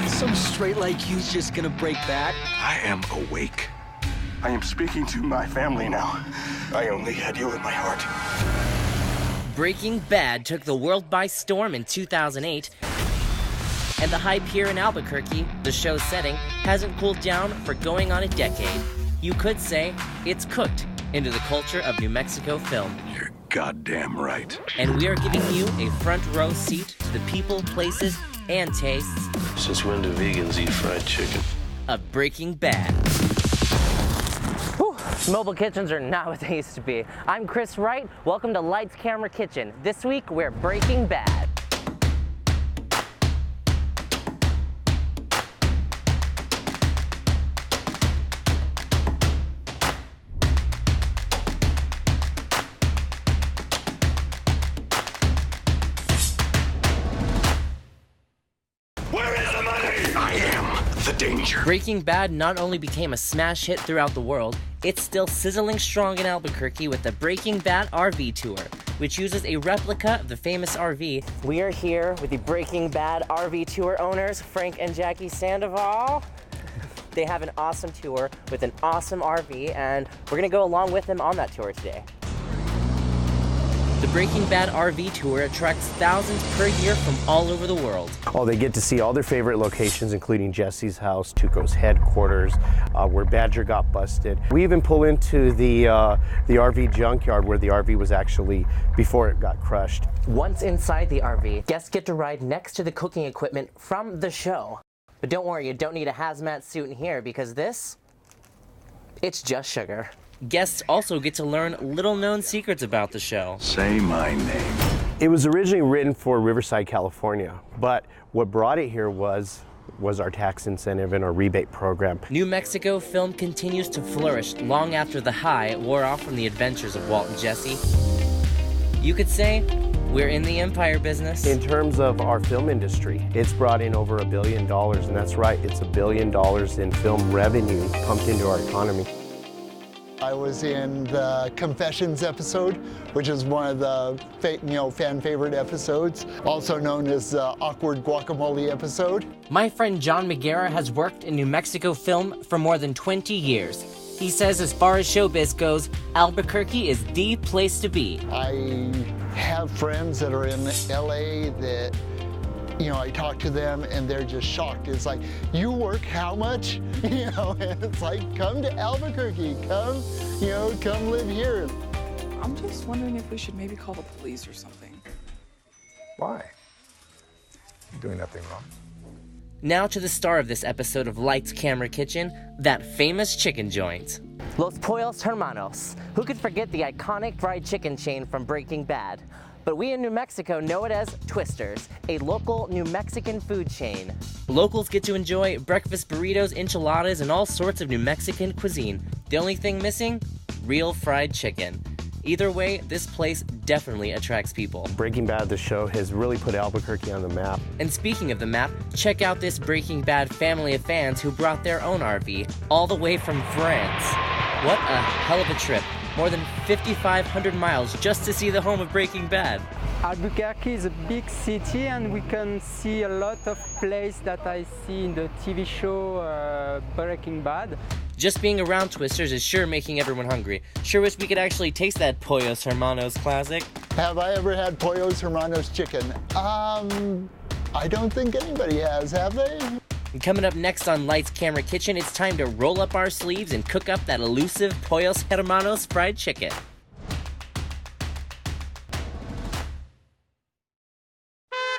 Some straight like you's just gonna break bad? I am awake. I am speaking to my family now. I only had you in my heart. Breaking Bad took the world by storm in 2008, and the hype here in Albuquerque, the show's setting, hasn't cooled down for going on a decade. You could say it's cooked into the culture of New Mexico film. You're goddamn right. And we are giving you a front row seat to the people, places, and tastes. Since when do vegans eat fried chicken? Of Breaking Bad. Whew. Mobile kitchens are not what they used to be. I'm Chris Wright. Welcome to Lights Camera Kitchen. This week, we're Breaking Bad. Danger. Breaking Bad not only became a smash hit throughout the world, it's still sizzling strong in Albuquerque with the Breaking Bad RV Tour, which uses a replica of the famous RV. We are here with the Breaking Bad RV Tour owners, Frank and Jackie Sandoval. They have an awesome tour with an awesome RV, and we're gonna go along with them on that tour today. The Breaking Bad RV Tour attracts thousands per year from all over the world. Oh, they get to see all their favorite locations, including Jesse's house, Tuco's headquarters, where Badger got busted. We even pull into the RV junkyard where the RV was actually before it got crushed. Once inside the RV, guests get to ride next to the cooking equipment from the show. But don't worry, you don't need a hazmat suit in here because it's just sugar. Guests also get to learn little-known secrets about the show. Say my name. It was originally written for Riverside, California, but what brought it here was our tax incentive and our rebate program. New Mexico film continues to flourish long after the high wore off from the adventures of Walt and Jesse. You could say we're in the empire business. In terms of our film industry, it's brought in over $1 billion, and that's right, it's $1 billion in film revenue pumped into our economy. I was in the Confessions episode, which is one of the fan favorite episodes, also known as the Awkward Guacamole episode. My friend John McGarrah has worked in New Mexico film for more than 20 years. He says as far as showbiz goes, Albuquerque is the place to be. I have friends that are in LA that I talk to them and they're just shocked. It's like, you work how much? And it's like, come to Albuquerque, come live here. I'm just wondering if we should maybe call the police or something. Why? You're doing nothing wrong. Now to the star of this episode of Lights Camera Kitchen, that famous chicken joint. Los Pollos Hermanos. Who could forget the iconic fried chicken chain from Breaking Bad? But we in New Mexico know it as Twisters, a local New Mexican food chain. Locals get to enjoy breakfast burritos, enchiladas, and all sorts of New Mexican cuisine. The only thing missing? Real fried chicken. Either way, this place definitely attracts people. Breaking Bad, the show, has really put Albuquerque on the map. And speaking of the map, check out this Breaking Bad family of fans who brought their own RV, all the way from France. What a hell of a trip. More than 5,500 miles just to see the home of Breaking Bad. Albuquerque is a big city and we can see a lot of places that I see in the TV show Breaking Bad. Just being around Twisters is sure making everyone hungry. Sure wish we could actually taste that Pollos Hermanos classic. Have I ever had Pollos Hermanos chicken? I don't think anybody has, have they? And coming up next on Lights Camera Kitchen, it's time to roll up our sleeves and cook up that elusive Pollos Hermanos fried chicken.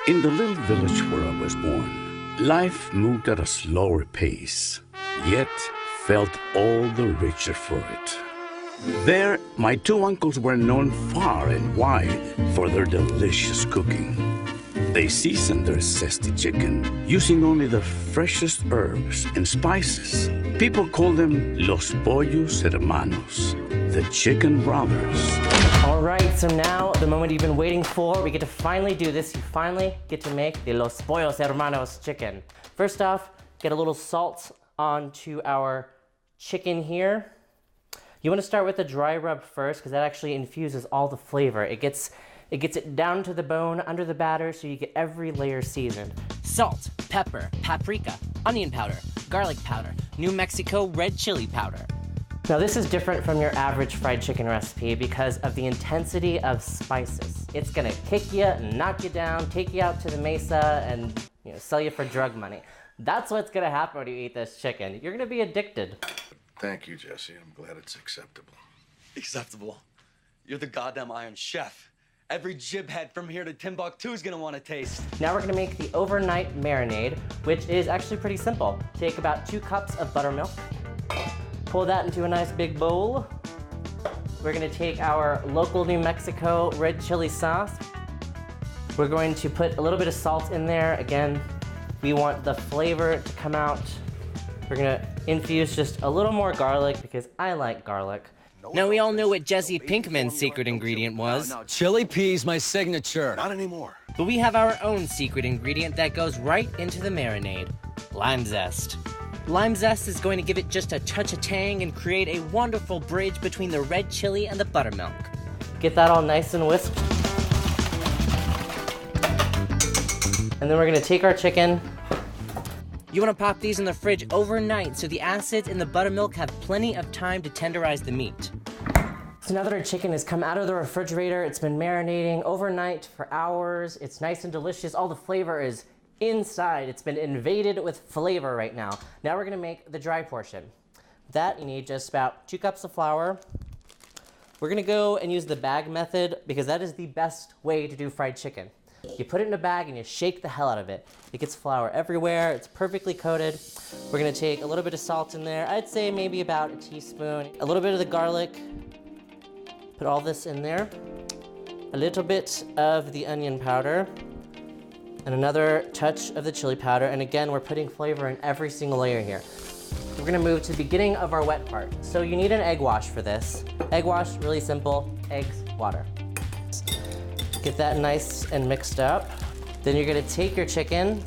In the little village where I was born, life moved at a slower pace, yet felt all the richer for it. There, my two uncles were known far and wide for their delicious cooking. They seasoned their zesty chicken using only the freshest herbs and spices. People call them Los Pollos Hermanos, the chicken brothers. All right, so now the moment you've been waiting for, we get to finally do this. You finally get to make the Los Pollos Hermanos chicken. First off, get a little salt onto our chicken here. You want to start with the dry rub first because that actually infuses all the flavor. It gets It gets it down to the bone under the batter so you get every layer seasoned. Salt, pepper, paprika, onion powder, garlic powder, New Mexico red chili powder. Now this is different from your average fried chicken recipe because of the intensity of spices. It's gonna kick you, knock you down, take you out to the mesa, and sell you for drug money. That's what's gonna happen when you eat this chicken. You're gonna be addicted. Thank you, Jesse. I'm glad it's acceptable. Acceptable? You're the goddamn Iron Chef. Every jibhead from here to Timbuktu is gonna want to taste. Now we're gonna make the overnight marinade, which is actually pretty simple. Take about 2 cups of buttermilk, pull that into a nice big bowl. We're gonna take our local New Mexico red chili sauce. We're going to put a little bit of salt in there. Again, we want the flavor to come out. We're gonna infuse just a little more garlic because I like garlic. Now we all know what Jesse Pinkman's secret ingredient was. No, chili pea's my signature. Not anymore. But we have our own secret ingredient that goes right into the marinade. Lime zest. Lime zest is going to give it just a touch of tang and create a wonderful bridge between the red chili and the buttermilk. Get that all nice and whisked. And then we're gonna take our chicken. You want to pop these in the fridge overnight so the acids in the buttermilk have plenty of time to tenderize the meat. So now that our chicken has come out of the refrigerator, it's been marinating overnight for hours. It's nice and delicious. All the flavor is inside. It's been invaded with flavor right now. Now we're gonna make the dry portion. For that, you need just about 2 cups of flour. We're gonna go and use the bag method because that is the best way to do fried chicken. You put it in a bag and you shake the hell out of it. It gets flour everywhere, it's perfectly coated. We're gonna take a little bit of salt in there. I'd say maybe about a teaspoon. A little bit of the garlic. Put all this in there. A little bit of the onion powder. And another touch of the chili powder. And again, we're putting flavor in every single layer here. We're gonna move to the beginning of our wet part. So you need an egg wash for this. Egg wash, really simple, eggs, water. Get that nice and mixed up. Then you're gonna take your chicken,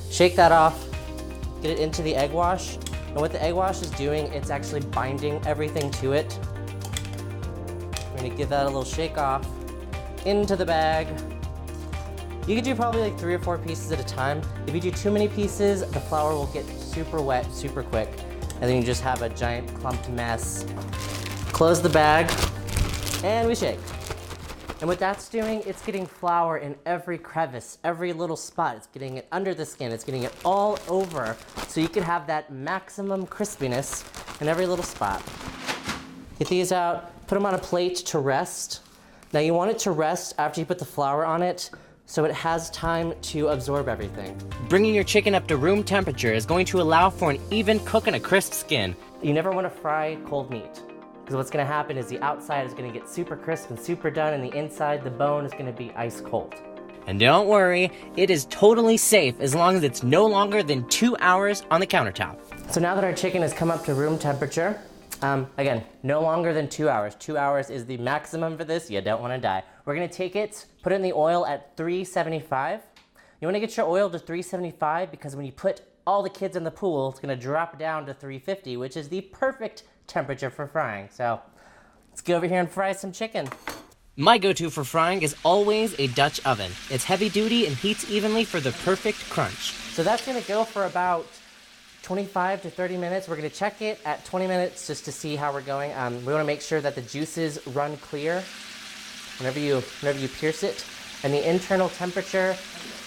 shake that off, get it into the egg wash. And what the egg wash is doing, it's actually binding everything to it. We're gonna give that a little shake off into the bag. You could do probably like 3 or 4 pieces at a time. If you do too many pieces, the flour will get super wet super quick. And then you just have a giant clumped mess. Close the bag, and we shake. And what that's doing, it's getting flour in every crevice, every little spot. It's getting it under the skin, it's getting it all over, so you can have that maximum crispiness in every little spot. Get these out, put them on a plate to rest. Now you want it to rest after you put the flour on it, so it has time to absorb everything. Bringing your chicken up to room temperature is going to allow for an even cook and a crisp skin. You never want to fry cold meat. Because what's gonna happen is the outside is gonna get super crisp and super done, and the inside, the bone, is gonna be ice cold. And don't worry, it is totally safe as long as it's no longer than 2 hours on the countertop. So now that our chicken has come up to room temperature, again, no longer than 2 hours. 2 hours is the maximum for this. You don't wanna die. We're gonna take it, put it in the oil at 375. You wanna get your oil to 375 because when you put all the kids in the pool, it's gonna drop down to 350, which is the perfect temperature for frying. So let's go over here and fry some chicken. My go-to for frying is always a Dutch oven. It's heavy duty and heats evenly for the perfect crunch. So that's gonna go for about 25 to 30 minutes. We're gonna check it at 20 minutes just to see how we're going. We wanna make sure that the juices run clear whenever you pierce it. And the internal temperature,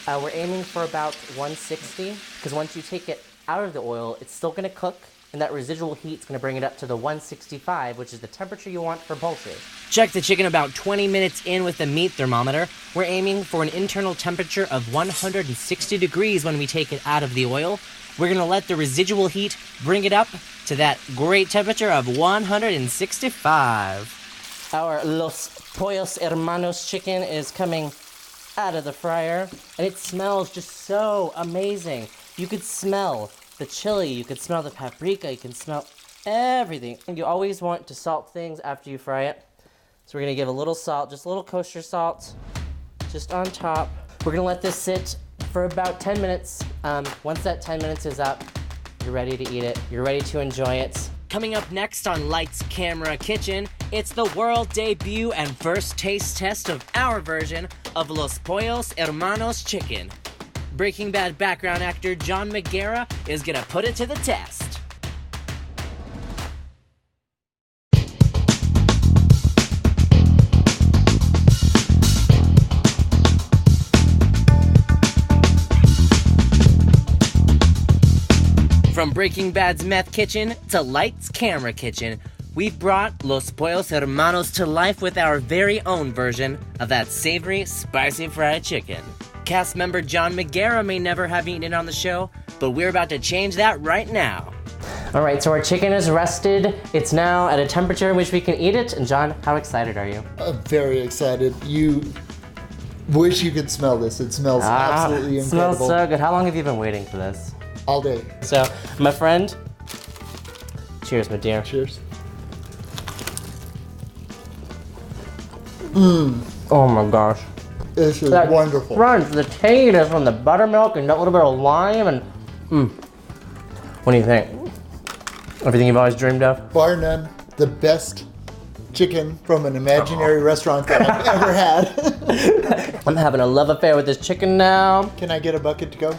we're aiming for about 160, because once you take it out of the oil, it's still gonna cook, and that residual heat's gonna bring it up to the 165, which is the temperature you want for poultry. Check the chicken about 20 minutes in with the meat thermometer. We're aiming for an internal temperature of 160 degrees when we take it out of the oil. We're gonna let the residual heat bring it up to that great temperature of 165. Our Los Pollos Hermanos chicken is coming out of the fryer, and it smells just so amazing. You could smell the chili, you could smell the paprika, you can smell everything. And you always want to salt things after you fry it. So we're gonna give a little salt, just a little kosher salt, just on top. We're gonna let this sit for about 10 minutes. Once that 10 minutes is up, you're ready to eat it. You're ready to enjoy it. Coming up next on Lights, Camera, Kitchen, it's the world debut and first taste test of our version of Los Pollos Hermanos chicken. Breaking Bad background actor John McGarrah is gonna put it to the test. From Breaking Bad's meth kitchen to Lights Camera Kitchen, we've brought Los Pollos Hermanos to life with our very own version of that savory, spicy fried chicken. Cast member John McGarrah may never have eaten it on the show, but we're about to change that right now. All right, so our chicken is rested. It's now at a temperature in which we can eat it. And John, how excited are you? I'm very excited. You wish you could smell this. It smells absolutely incredible. It smells so good. How long have you been waiting for this? All day. So, my friend, cheers, my dear. Cheers. Oh my gosh. This is wonderful. Crunch, the tanginess from the buttermilk and that little bit of lime and What do you think? Everything you've always dreamed of? Bar none, the best chicken from an imaginary restaurant that I've ever had. I'm having a love affair with this chicken now. Can I get a bucket to go?